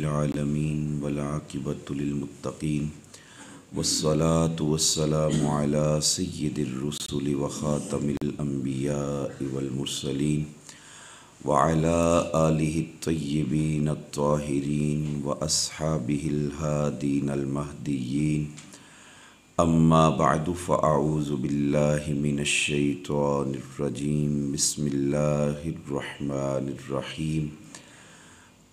العالمين والعاقبة للمتقين والصلاة والسلام على سيد الرسل وخاتم الأنبياء والمرسلين وعلى آله الطيبين الطاهرين وأصحابه الهادين المهديين أما بعد فأعوذ بالله من الشيطان الرجيم بسم الله الرحمن الرحيم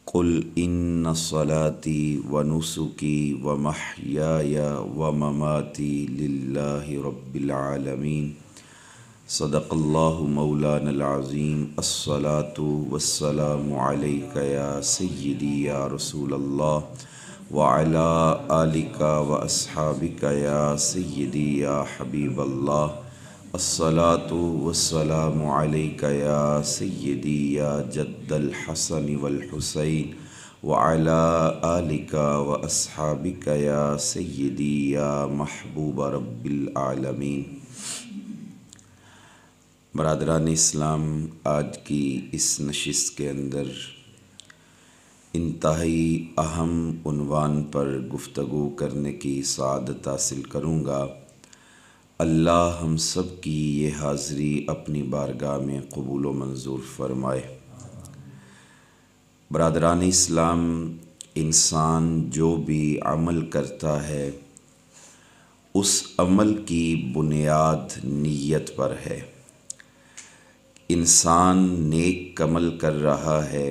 قل إن صلاتي ونسكي ومحياي ومماتي لله رب العالمين صدق الله مولانا العظيم الصلاة والسلام عليك يا سيدي يا رسول الله وعلى آلك وأصحابك يا سيدي يا حبيب الله الصلاة والسلام عليك يا سيدي يا جد الحسن والحسين وعلى آلك وأصحابك يا سيدي يا محبوب رب العالمين۔ برادران اسلام، آج کی اس نشست کے اندر انتہائی اہم عنوان پر گفتگو کرنے کی سعادت حاصل کروں گا۔ اللہ ہم سب کی یہ حاضری اپنی بارگاہ میں قبول و منظور فرمائے۔ برادران اسلام، انسان جو بھی عمل کرتا ہے اس عمل کی بنیاد نیت پر ہے۔ انسان نیک عمل کر رہا ہے،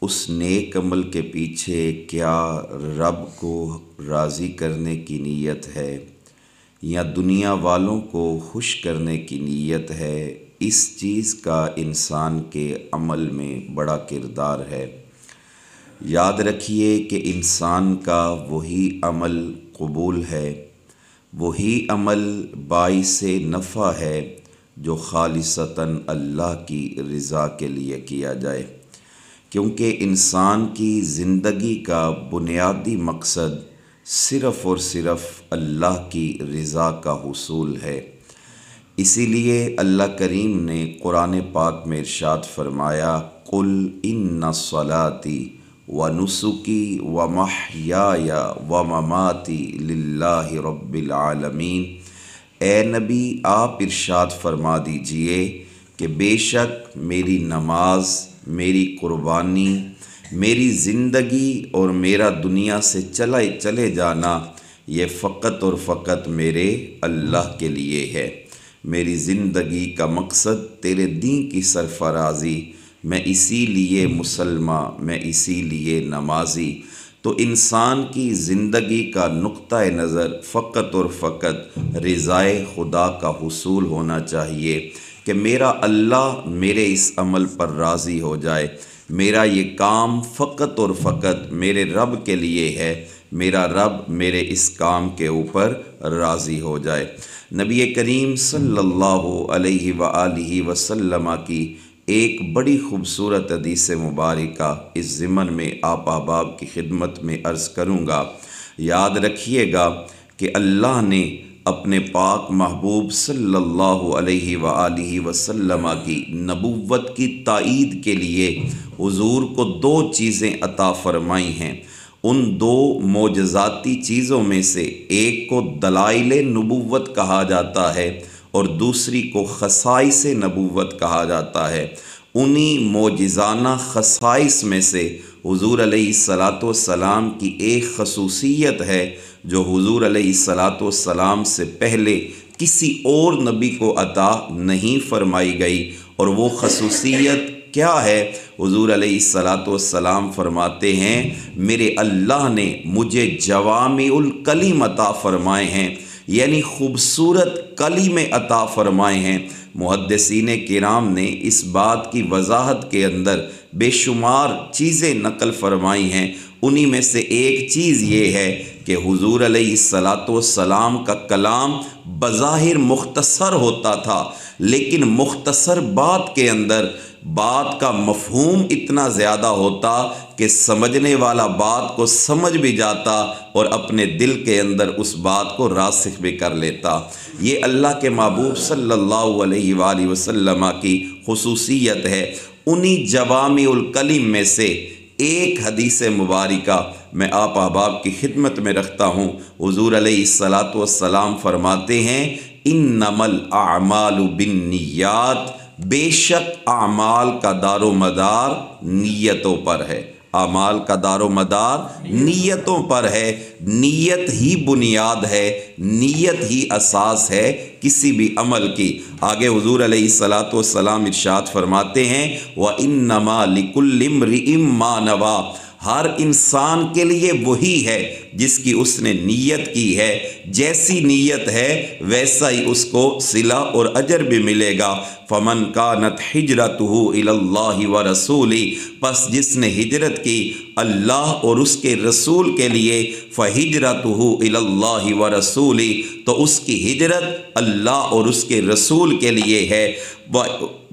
اس نیک عمل کے پیچھے کیا رب کو راضی کرنے کی نیت ہے یا دنیا والوں کو خوش کرنے کی نیت ہے، اس چیز کا انسان کے عمل میں بڑا کردار ہے۔ یاد رکھیے کہ انسان کا وہی عمل قبول ہے، وہی عمل باعث نفع ہے جو خالصتاً اللہ کی رضا کے لیے کیا جائے، کیونکہ انسان کی زندگی کا بنیادی مقصد صرف اور صرف اللہ کی رضا کا حصول ہے۔ اسی لیے اللہ کریم نے قرآن پاک میں ارشاد فرمایا، قل ان صلاتی ونسکی ومحیای ومماتی للہ رب العالمین۔ اے نبی، آپ ارشاد فرما دیجئے کہ بے شک میری نماز، میری قربانی، میری زندگی اور میرا دنیا سے چلے جانا یہ فقط اور فقط میرے اللہ کے لیے ہے۔ میری زندگی کا مقصد تیرے دین کی سرفرازی، میں اسی لیے مسلمان، میں اسی لیے نمازی۔ تو انسان کی زندگی کا نقطہ نظر فقط اور فقط رضائے خدا کا حصول ہونا چاہیے کہ میرا اللہ میرے اس عمل پر راضی ہو جائے، میرا یہ کام فقط اور فقط میرے رب کے لیے ہے، میرا رب میرے اس کام کے اوپر راضی ہو جائے۔ نبی کریم صلی اللہ علیہ وآلہ وسلم کی ایک بڑی خوبصورت حدیث مبارکہ اس ضمن میں آپ احباب کی خدمت میں عرض کروں گا۔ یاد رکھیے گا کہ اللہ نے اپنے پاک محبوب صلی اللہ علیہ وآلہ وسلم کی نبوت کی تائید کے لیے حضور کو دو چیزیں عطا فرمائی ہیں۔ ان دو معجزاتی چیزوں میں سے ایک کو دلائل نبوت کہا جاتا ہے اور دوسری کو خصائص نبوت کہا جاتا ہے۔ انہی معجزانہ خصائص میں سے حضور علیہ السلام کی ایک خصوصیت ہے جو حضور علیہ السلام سے پہلے کسی اور نبی کو عطا نہیں فرمائی گئی، اور وہ خصوصیت کیا ہے؟ حضور علیہ السلام فرماتے ہیں، میرے اللہ نے مجھے جوامع الکلم عطا فرمائے ہیں، یعنی خوبصورت کلمے عطا فرمائے ہیں۔ محدثین کرام نے اس بات کی وضاحت کے اندر بے شمار چیزیں نقل فرمائی ہیں۔ انہی میں سے ایک چیز یہ ہے کہ حضور علیہ السلام کا کلام بظاہر مختصر ہوتا تھا، لیکن مختصر بات کے اندر بات کا مفہوم اتنا زیادہ ہوتا کہ سمجھنے والا بات کو سمجھ بھی جاتا اور اپنے دل کے اندر اس بات کو راسخ بھی کر لیتا۔ یہ اللہ کے محبوب صلی اللہ علیہ وآلہ وسلم کی خصوصیت ہے۔ انہی جوامع الکلم میں سے ایک حدیث مبارکہ میں آپ احباب کی خدمت میں رکھتا ہوں۔ حضور علیہ الصلاۃ والسلام فرماتے ہیں انما الاعمال بالنیات، بے شک اعمال کا دار و مدار نیتوں پر ہے۔ اعمال کا دار و مدار نیتوں پر ہے۔ نیت ہی بنیاد ہے، نیت ہی اساس ہے کسی بھی عمل کی۔ آگے حضور علیہ الصلاۃ والسلام ارشاد فرماتے ہیں وَإِنَّمَا لِكُلِّ امْرِئٍ مَّا نَوَىٰ، ہر انسان کے لیے وہی ہے جس کی اس نے نیت کی ہے، جیسی نیت ہے ویسا ہی اس کو صلہ اور اجر بھی ملے گا۔ فمن کانت ہجرتہ الی اللہ ورسولہ، پس جس نے ہجرت کی اللہ اور اس کے رسول کے لیے، فہجرتہ الی اللہ ورسولہ، تو اس کی ہجرت اللہ اور اس کے رسول کے لیے ہے۔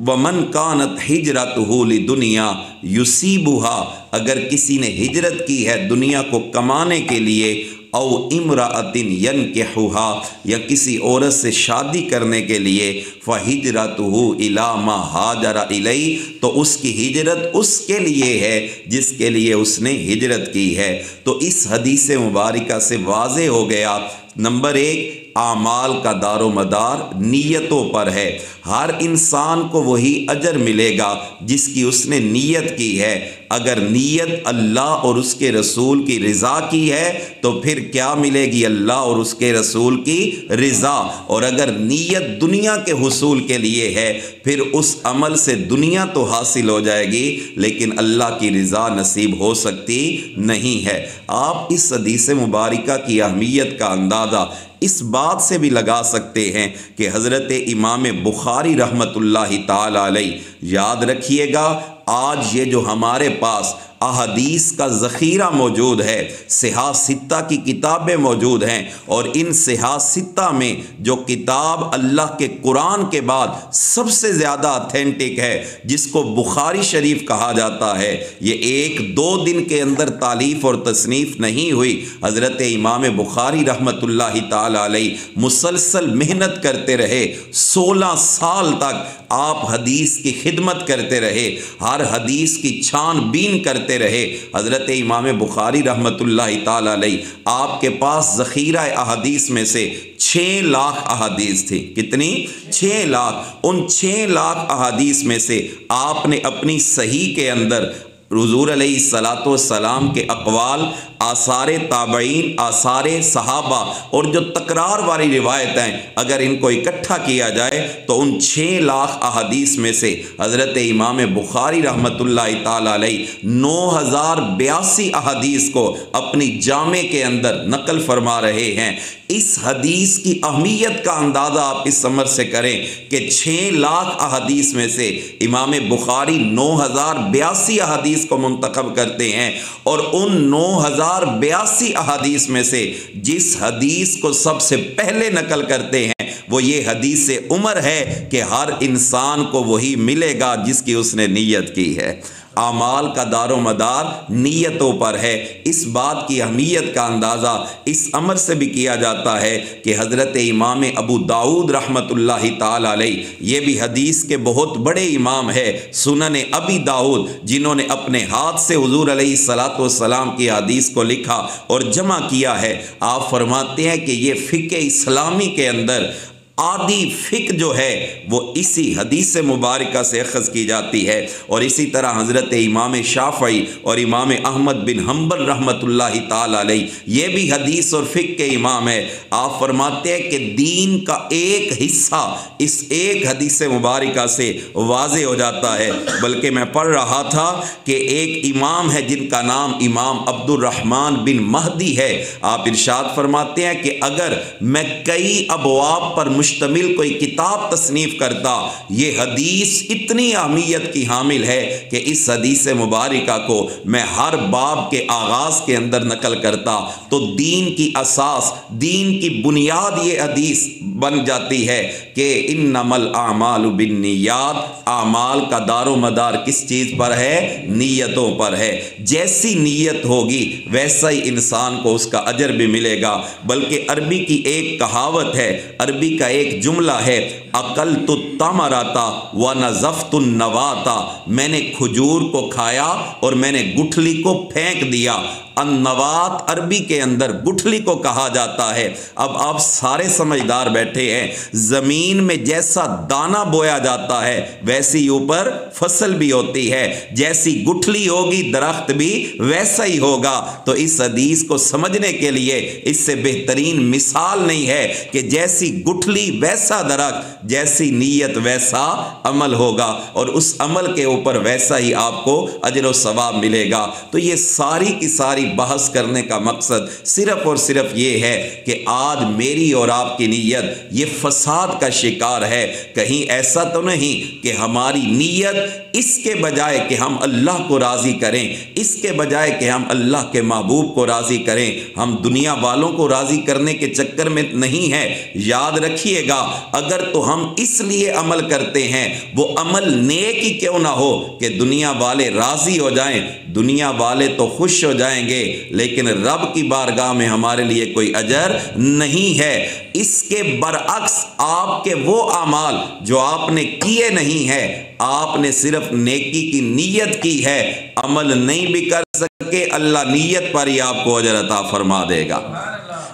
ومن کانت ہجرتہ لدنیا یصیبھا، اگر کسی نے ہجرت کی ہے دنیا کو کمانے کے لیے، او امرأۃ ینکحھا، یا کسی عورت سے شادی کرنے کے لیے، فہجرتہ الی ما ہاجر الیہ، تو اس کی ہجرت اس کے لیے ہے جس کے لیے اس نے ہجرت کی ہے۔ تو اس حدیث مبارکہ سے واضح ہو گیا، نمبر ایک، اعمال کا دار و مدار نیتوں پر ہے۔ ہر انسان کو وہی اجر ملے گا جس کی اس نے نیت کی ہے۔ اگر نیت اللہ اور اس کے رسول کی رضا کی ہے تو پھر کیا ملے گی؟ اللہ اور اس کے رسول کی رضا۔ اور اگر نیت دنیا کے حصول کے لیے ہے پھر اس عمل سے دنیا تو حاصل ہو جائے گی لیکن اللہ کی رضا نصیب ہو سکتی نہیں ہے۔ آپ اس حدیث مبارکہ کی اہمیت کا اندازہ اس بات سے بھی لگا سکتے ہیں کہ حضرت امام بخاری رحمۃ اللہ تعالی علیہ، یاد رکھیے گا آج یہ جو ہمارے پاس احادیث کا ذخیرہ موجود ہے، صحاح ستہ کی کتابیں موجود ہیں، اور ان صحاح ستہ میں جو کتاب اللہ کے قرآن کے بعد سب سے زیادہ اتھینٹک ہے، جس کو بخاری شریف کہا جاتا ہے، یہ ایک دو دن کے اندر تالیف اور تصنیف نہیں ہوئی۔ حضرت امام بخاری رحمۃ اللہ تعالی علیہ مسلسل محنت کرتے رہے، 16 سال تک آپ حدیث کی خدمت کرتے رہے، ہر حدیث کی چھان بین کرتے رہے۔ حضرت امام بخاری رحمۃ اللہ تعالی علیہ، آپ کے پاس ذخیرہ احادیث میں سے 6 لاکھ احادیث تھی۔ کتنی؟ 6 لاکھ۔ ان 6 لاکھ احادیث میں سے آپ نے اپنی صحیح کے اندر حضور علیہ الصلاۃ والسلام کے اقوال، آثار تابعین، آثار صحابہ اور جو تکرار والی روایتیں، اگر ان کو اکٹھا کیا جائے تو ان 6 لاکھ احادیث میں سے حضرت امام بخاری رحمۃ اللہ تعالی علیہ 9082 احادیث کو اپنی جامع کے اندر نقل فرما رہے ہیں۔ اس حدیث کی اہمیت کا اندازہ آپ اس عمر سے کریں کہ 6 لاکھ احادیث میں سے امام بخاری 9082 احادیث کو منتخب کرتے ہیں، اور ان 9082 احادیث میں سے جس حدیث کو سب سے پہلے نقل کرتے ہیں وہ یہ حدیث عمر ہے کہ ہر انسان کو وہی ملے گا جس کی اس نے نیت کی ہے۔ اعمال کا دار و مدار نیتوں پر ہے۔ اس بات کی اہمیت کا اندازہ اس امر سے بھی کیا جاتا ہے کہ حضرت امام ابو داؤد رحمۃ اللہ تعالی علیہ، یہ بھی حدیث کے بہت بڑے امام ہے، سنن ابی داؤد، جنہوں نے اپنے ہاتھ سے حضور علیہ الصلاۃ والسلام کی حدیث کو لکھا اور جمع کیا ہے۔ آپ فرماتے ہیں کہ یہ فقہ اسلامی کے اندر آدھی فقہ جو ہے وہ اسی حدیث مبارکہ سے اخذ کی جاتی ہے۔ اور اسی طرح حضرت امام شافعی اور امام احمد بن حنبل رحمۃ اللہ تعالی علیہ، یہ بھی حدیث اور فقہ کے امام ہے۔ آپ فرماتے ہیں کہ دین کا ایک حصہ اس ایک حدیث مبارکہ سے واضح ہو جاتا ہے۔ بلکہ میں پڑھ رہا تھا کہ ایک امام ہے جن کا نام امام عبد الرحمن بن مہدی ہے۔ آپ ارشاد فرماتے ہیں کہ اگر میں کئی ابواب پر مشتمل کوئی کتاب تصنیف کرتا، یہ حدیث اتنی اہمیت کی حامل ہے کہ اس حدیث مبارکہ کو میں ہر باب کے آغاز کے اندر نقل کرتا، تو دین کی اساس، دین کی بنیاد یہ حدیث بن جاتی ہے کہ انما الاعمال بالنیات، اعمال کا دار و مدار کس چیز پر ہے؟ نیتوں پر ہے۔ جیسی نیت ہوگی ویسا ہی انسان کو اس کا اجر بھی ملے گا۔ بلکہ عربی کی ایک کہاوت ہے، عربی کا ایک جملہ ہے اکلت التمرۃ ونظفت النواۃ، میں نے کھجور کو کھایا اور میں نے گٹھلی کو پھینک دیا۔ النوات عربی کے اندر گٹھلی کو کہا جاتا ہے۔ اب آپ سارے سمجھدار بیٹھے ہیں، زمین میں جیسا دانہ بویا جاتا ہے ویسی اوپر فصل بھی ہوتی ہے، جیسی گٹھلی ہوگی درخت بھی ویسا ہی ہوگا۔ تو اس حدیث کو سمجھنے کے لیے اس سے بہترین مثال نہیں ہے کہ جیسی گٹھلی ویسا درخت، جیسی نیت ویسا عمل ہوگا، اور اس عمل کے اوپر ویسا ہی آپ کو اجر و ثواب ملے گا۔ تو یہ ساری کی ساری بحث کرنے کا مقصد صرف اور صرف یہ ہے کہ آج میری اور آپ کی نیت یہ فساد کا شکار ہے۔ کہیں ایسا تو نہیں کہ ہماری نیت اس کے بجائے کہ ہم اللہ کو راضی کریں، اس کے بجائے کہ ہم اللہ کے محبوب کو راضی کریں، ہم دنیا والوں کو راضی کرنے کے چکر میں نہیں ہے۔ یاد رکھیے گا، اگر تو ہم اس لیے عمل کرتے ہیں، وہ عمل نیک ہی کیوں نہ ہو کہ دنیا والے راضی ہو جائیں، دنیا والے تو خوش ہو جائیں گے، لیکن رب کی بارگاہ میں ہمارے لیے کوئی اجر نہیں ہے۔ اس کے برعکس آپ کے وہ اعمال جو آپ نے کیے نہیں ہیں، آپ نے صرف نیکی کی نیت کی ہے، عمل نہیں بھی کر سکے، اللہ نیت پر ہی آپ کو اجر عطا فرما دے گا۔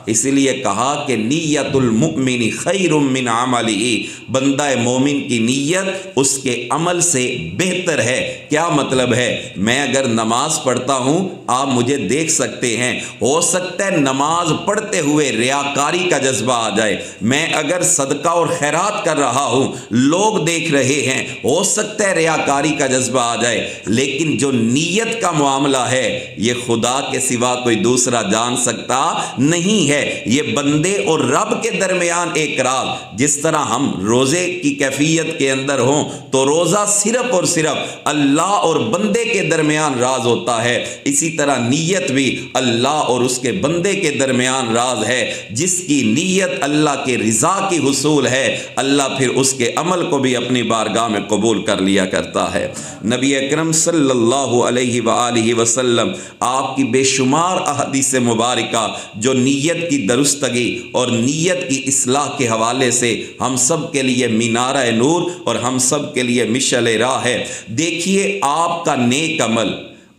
اسی لیے کہا کہ نیت المؤمن خیر من عملہ، بندہ مومن کی نیت اس کے عمل سے بہتر ہے۔ کیا مطلب ہے؟ میں اگر نماز پڑھتا ہوں، آپ مجھے دیکھ سکتے ہیں، ہو سکتا ہے نماز پڑھتے ہوئے ریاکاری کا جذبہ آ جائے۔ میں اگر صدقہ اور خیرات کر رہا ہوں، لوگ دیکھ رہے ہیں، ہو سکتا ہے ریاکاری کا جذبہ آ جائے، لیکن جو نیت کا معاملہ ہے یہ خدا کے سوا کوئی دوسرا جان سکتا نہیں ہے۔ یہ بندے اور رب کے درمیان ایک راز، جس طرح ہم روزے کی کیفیت کے اندر ہوں تو روزہ صرف اور صرف اللہ اور بندے کے درمیان راز ہوتا ہے، اسی طرح نیت بھی اللہ اور اس کے بندے کے درمیان راز ہے۔ جس کی نیت اللہ کے رضا کی حصول ہے، اللہ پھر اس کے عمل کو بھی اپنی بارگاہ میں قبول کر لیا کرتا ہے۔ نبی اکرم صلی اللہ علیہ وآلہ وسلم آپ کی بے شمار احادیث مبارکہ جو نیت کی درستگی اور نیت کی اصلاح کے حوالے سے ہم سب کے لیے مینارہ نور اور ہم سب کے لیے مشعل راہ ہے۔ دیکھیے، آپ کا نیک عمل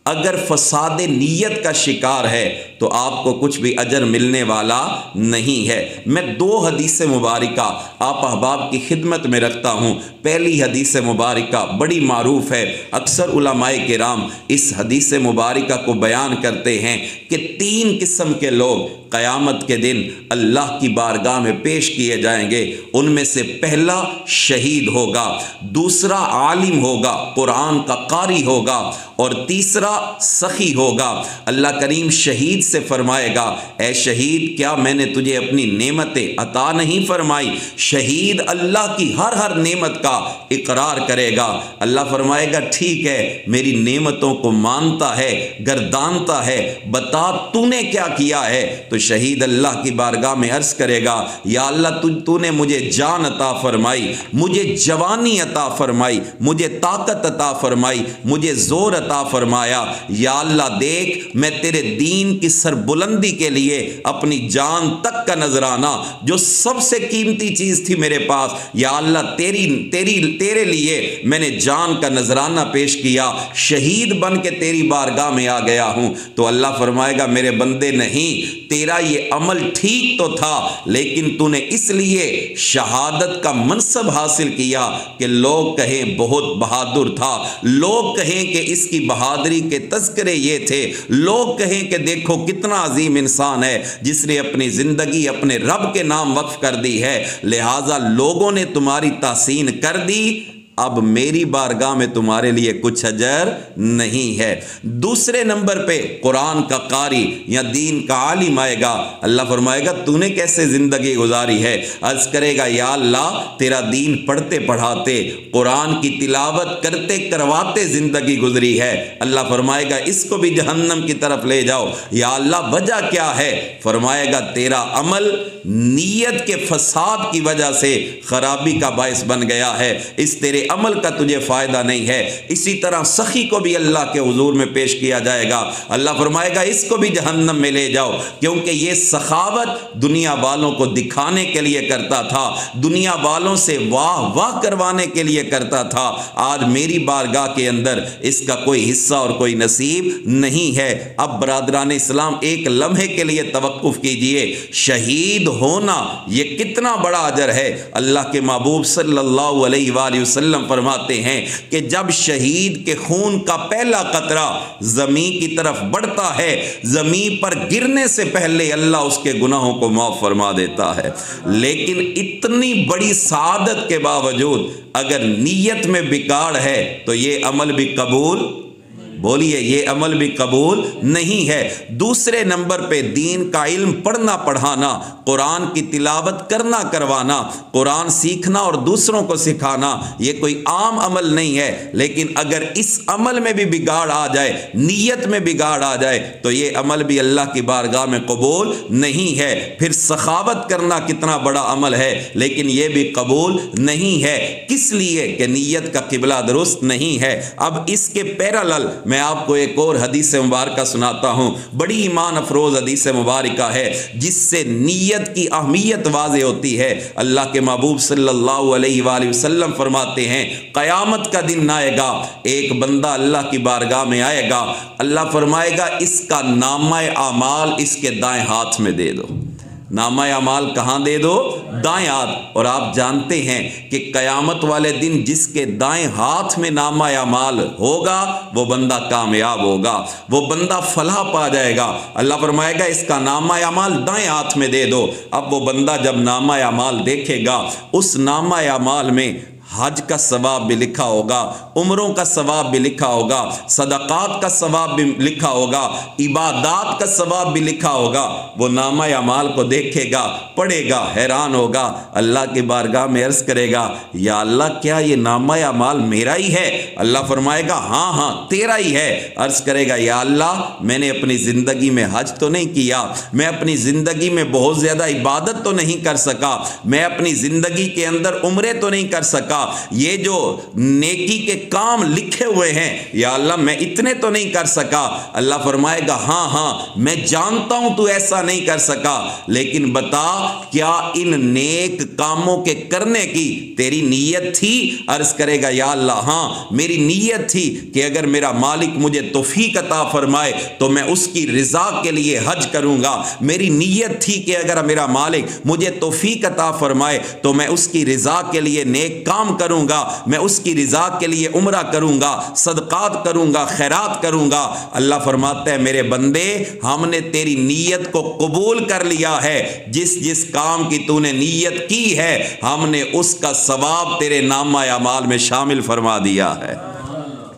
اگر فساد نیت کا شکار ہے تو آپ کو کچھ بھی اجر ملنے والا نہیں ہے۔ میں دو حدیث مبارکہ آپ احباب کی خدمت میں رکھتا ہوں۔ پہلی حدیث مبارکہ بڑی معروف ہے، اکثر علماء کرام اس حدیث مبارکہ کو بیان کرتے ہیں کہ 3 قسم کے لوگ قیامت کے دن اللہ کی بارگاہ میں پیش کیے جائیں گے۔ ان میں سے پہلا شہید ہوگا، دوسرا عالم ہوگا، قرآن کا قاری ہوگا، اور تیسرا سخی ہوگا۔ اللہ کریم شہید سے فرمائے گا، اے شہید، کیا میں نے تجھے اپنی نعمتیں عطا نہیں فرمائی؟ شہید اللہ کی ہر نعمت کا اقرار کرے گا۔ اللہ فرمائے گا، ٹھیک ہے، میری نعمتوں کو مانتا ہے، گردانتا ہے، بتا تو نے کیا کیا ہے؟ تو شہید اللہ کی بارگاہ میں عرض کرے گا، یا اللہ تو نے مجھے جان عطا فرمائی، مجھے جوانی عطا فرمائی، مجھے طاقت عطا فرمائی، مجھے زور عطا فرمایا۔ یا اللہ دیکھ، میں تیرے دین کی سربلندی کے لیے اپنی جان تک کا نذرانہ، جو سب سے قیمتی چیز تھی میرے پاس، یا اللہ تیرے لیے میں نے جان کا نذرانہ پیش کیا، شہید بن کے تیری بارگاہ میں آ گیا ہوں۔ تو اللہ فرمائے گا، میرے بندے نہیں، تیرا یہ عمل ٹھیک تو تھا، لیکن تو نے اس لیے شہادت کا منصب حاصل کیا کہ لوگ کہیں بہت بہادر تھا، لوگ کہیں کہ اس کی بہادری کے تذکرے یہ تھے، لوگ کہیں کہ دیکھو کتنا عظیم انسان ہے جس نے اپنی زندگی اپنے رب کے نام وقف کر دی ہے، لہٰذا لوگوں نے تمہاری تحسین کر دی، اب میری بارگاہ میں تمہارے لیے کچھ اجر نہیں ہے۔ دوسرے نمبر پہ قرآن کا قاری یا دین کا عالم آئے گا۔ اللہ فرمائے گا، تو نے کیسے زندگی گزاری ہے؟ عرض کرے گا، یا اللہ تیرا دین پڑھتے پڑھاتے، قرآن کی تلاوت کرتے کرواتے زندگی گزری ہے۔ اللہ فرمائے گا، اس کو بھی جہنم کی طرف لے جاؤ۔ یا اللہ وجہ کیا ہے؟ فرمائے گا، تیرا عمل نیت کے فساد کی وجہ سے خرابی کا باعث بن گیا ہے، اس تیرے عمل کا تجھے فائدہ نہیں ہے۔ اسی طرح سخی کو بھی اللہ کے حضور میں پیش کیا جائے گا، اللہ فرمائے گا اس کو بھی جہنم میں لے جاؤ، کیونکہ یہ سخاوت دنیا والوں کو دکھانے کے لیے کرتا تھا، دنیا والوں سے واہ واہ کروانے کے لیے کرتا تھا۔ آج میری بارگاہ کے اندر اس کا کوئی حصہ اور کوئی نصیب نہیں ہے۔ اب برادران اسلام ایک لمحے کے لیے توقف کیجئے، شہید ہونا یہ کتنا بڑا اجر ہے۔ اللہ کے محبوب صلی اللہ علیہ وآلہ وسلم فرماتے ہیں کہ جب شہید کے خون کا پہلا قطرہ زمین کی طرف بڑھتا ہے، زمین پر گرنے سے پہلے اللہ اس کے گناہوں کو معاف فرما دیتا ہے۔ لیکن اتنی بڑی سعادت کے باوجود اگر نیت میں بگاڑ ہے تو یہ عمل بھی قبول، بولیے یہ عمل بھی قبول نہیں ہے۔ دوسرے نمبر پہ دین کا علم پڑھنا پڑھانا، قرآن کی تلاوت کرنا کروانا، قرآن سیکھنا اور دوسروں کو سکھانا یہ کوئی عام عمل نہیں ہے، لیکن اگر اس عمل میں بھی بگاڑ آ جائے، نیت میں بگاڑ آ جائے تو یہ عمل بھی اللہ کی بارگاہ میں قبول نہیں ہے۔ پھر سخاوت کرنا کتنا بڑا عمل ہے لیکن یہ بھی قبول نہیں ہے، کس لیے کہ نیت کا قبلہ درست نہیں ہے۔ اب اس کے پیرالل میں آپ کو ایک اور حدیث مبارکہ سناتا ہوں، بڑی ایمان افروز حدیث مبارکہ ہے جس سے نیت کی اہمیت واضح ہوتی ہے۔ اللہ کے محبوب صلی اللہ علیہ وآلہ وسلم فرماتے ہیں قیامت کا دن آئے گا، ایک بندہ اللہ کی بارگاہ میں آئے گا، اللہ فرمائے گا اس کا نامہ اعمال اس کے دائیں ہاتھ میں دے دو۔ نامہ اعمال کہاں دے دو؟ دائیں ہاتھ۔ اور آپ جانتے ہیں کہ قیامت والے دن جس کے دائیں ہاتھ میں نامہ اعمال ہوگا وہ بندہ کامیاب ہوگا، وہ بندہ فلاح پا جائے گا۔ اللہ فرمائے گا اس کا نامہ اعمال دائیں ہاتھ میں دے دو۔ اب وہ بندہ جب نامہ اعمال دیکھے گا، اس نامہ اعمال میں حج کا ثواب بھی لکھا ہوگا، عمروں کا ثواب بھی لکھا ہوگا، صدقات کا ثواب بھی لکھا ہوگا، عبادات کا ثواب بھی لکھا ہوگا۔ وہ نامہ اعمال کو دیکھے گا، پڑھے گا، حیران ہوگا، اللہ کی بارگاہ میں عرض کرے گا یا اللہ کیا یہ نامہ اعمال میرا ہی ہے؟ اللہ فرمائے گا ہاں ہاں تیرا ہی ہے۔ عرض کرے گا یا اللہ میں نے اپنی زندگی میں حج تو نہیں کیا، میں اپنی زندگی میں بہت زیادہ عبادت تو نہیں کر سکا، میں اپنی زندگی کے اندر عمرے تو نہیں کر سکا، یہ جو نیکی کے کام لکھے ہوئے ہیں یا اللہ میں اتنے تو نہیں کر سکا۔ اللہ فرمائے گا ہاں ہاں میں جانتا ہوں تو ایسا نہیں کر سکا، لیکن بتا کیا ان نیک کاموں کے کرنے کی تیری نیت تھی؟ عرض کرے گا یا اللہ ہاں میری نیت تھی کہ اگر میرا مالک مجھے توفیق عطا فرمائے تو میں اس کی رضا کے لیے حج کروں گا، میری نیت تھی کہ اگر میرا مالک مجھے توفیق عطا فرمائے تو میں اس کی رضا کے لیے نیک کام کروں گا، میں اس کی رضا کے لیے عمرہ کروں گا، صدقات کروں گا، خیرات کروں گا۔ اللہ فرماتا ہے میرے بندے ہم نے تیری نیت کو قبول کر لیا ہے، جس جس کام کی تو نے نیت کی ہے ہم نے اس کا ثواب تیرے نامہ اعمال میں شامل فرما دیا ہے۔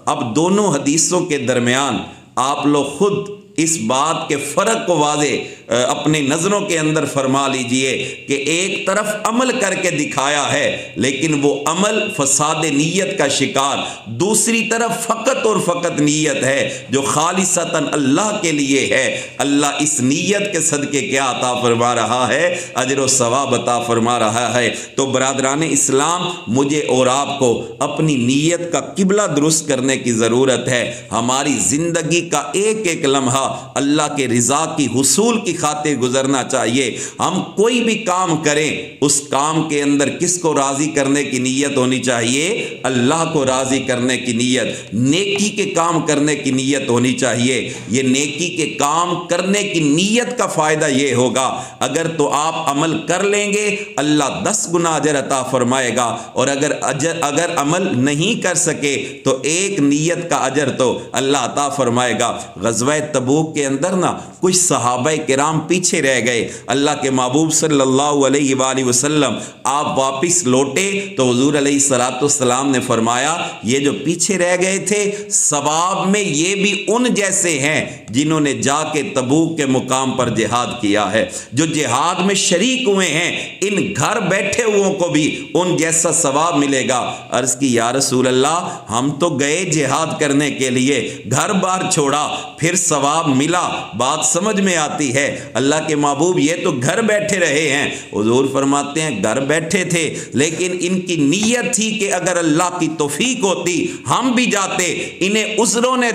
اب دونوں حدیثوں کے درمیان آپ لوگ خود اس بات کے فرق کو واضح اپنی نظروں کے اندر فرما لیجئے کہ ایک طرف عمل کر کے دکھایا ہے لیکن وہ عمل فساد نیت کا شکار، دوسری طرف فقط اور فقط نیت ہے جو خالصتاً اللہ کے لیے ہے۔ اللہ اس نیت کے صدقے کیا عطا فرما رہا ہے؟ اجر و ثواب عطا فرما رہا ہے۔ تو برادران اسلام مجھے اور آپ کو اپنی نیت کا قبلہ درست کرنے کی ضرورت ہے۔ ہماری زندگی کا ایک ایک لمحہ اللہ کے رضا کی حصول کی خاطر گزرنا چاہیے۔ ہم کوئی بھی کام کریں اس کام کے اندر کس کو راضی کرنے کی نیت ہونی چاہیے؟ اللہ کو راضی کرنے کی نیت، نیکی کے کام کرنے کی نیت ہونی چاہیے۔ یہ نیکی کے کام کرنے کی نیت کا فائدہ یہ ہوگا اگر تو آپ عمل کر لیں گے اللہ 10 گنا اجر عطا فرمائے گا، اور اگر عمل نہیں کر سکے تو ایک نیت کا اجر تو اللہ عطا فرمائے گا۔ غزوہ تبوک کے اندر نا کچھ صحابہ کرام پیچھے رہ گئے، اللہ کے محبوب صلی اللہ علیہ وآلہ وسلم آپ واپس لوٹے تو حضور علیہ السلام نے فرمایا یہ جو پیچھے رہ گئے تھے ثواب میں یہ بھی ان جیسے ہیں جنہوں نے جا کے تبوک کے مقام پر جہاد کیا ہے، جو جہاد میں شریک ہوئے ہیں، ان گھر بیٹھے ہوئوں کو بھی ان جیسا ثواب ملے گا۔ عرض کی یا رسول اللہ ہم تو گئے جہاد کرنے کے لیے، گھر بار چھوڑا، پھر ثواب ملا، بات سمجھ میں آتی ہے۔ اللہ کے محبوب یہ تو گھر بیٹھے رہے ہیں۔ حضور فرماتے ہیں گھر بیٹھے تھے لیکن ان کی نیت تھی کہ اگر اللہ کی توفیق ہوتی ہم بھی جاتے، انہیں عذروں نے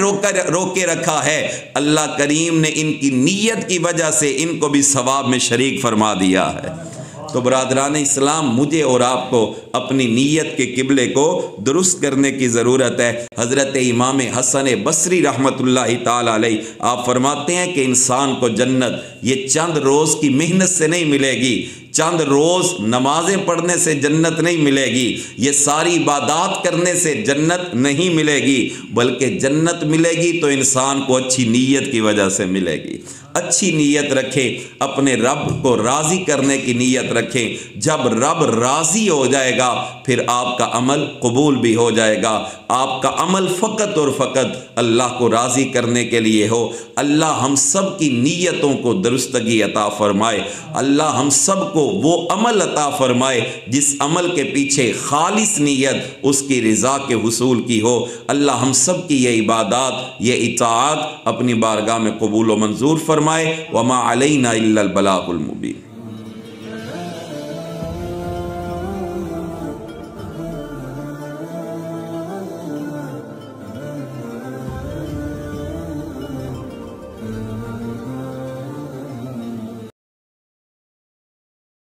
روکے رکھا ہے، اللہ کریم نے ان کی نیت کی وجہ سے ان کو بھی ثواب میں شریک فرما دیا ہے۔ تو برادران اسلام، مجھے اور آپ کو اپنی نیت کے قبلے کو درست کرنے کی ضرورت ہے۔ حضرت امام حسن بصری رحمۃ اللہ تعالی علیہ آپ فرماتے ہیں کہ انسان کو جنت یہ چند روز کی محنت سے نہیں ملے گی، چند روز نمازیں پڑھنے سے جنت نہیں ملے گی، یہ ساری عبادات کرنے سے جنت نہیں ملے گی، بلکہ جنت ملے گی تو انسان کو اچھی نیت کی وجہ سے ملے گی۔ اچھی نیت رکھیں، اپنے رب کو راضی کرنے کی نیت رکھیں۔ جب رب راضی ہو جائے گا پھر آپ کا عمل قبول بھی ہو جائے گا۔ آپ کا عمل فقط اور فقط اللہ کو راضی کرنے کے لیے ہو۔ اللہ ہم سب کی نیتوں کو درستگی عطا فرمائے۔ اللہ ہم سب کو وہ عمل عطا فرمائے جس عمل کے پیچھے خالص نیت اس کی رضا کے حصول کی ہو۔ اللہ ہم سب کی یہ عبادات، یہ اطاعت اپنی بارگاہ میں قبول و منظور فرمائے۔ وما علینا الا البلاغ المبین۔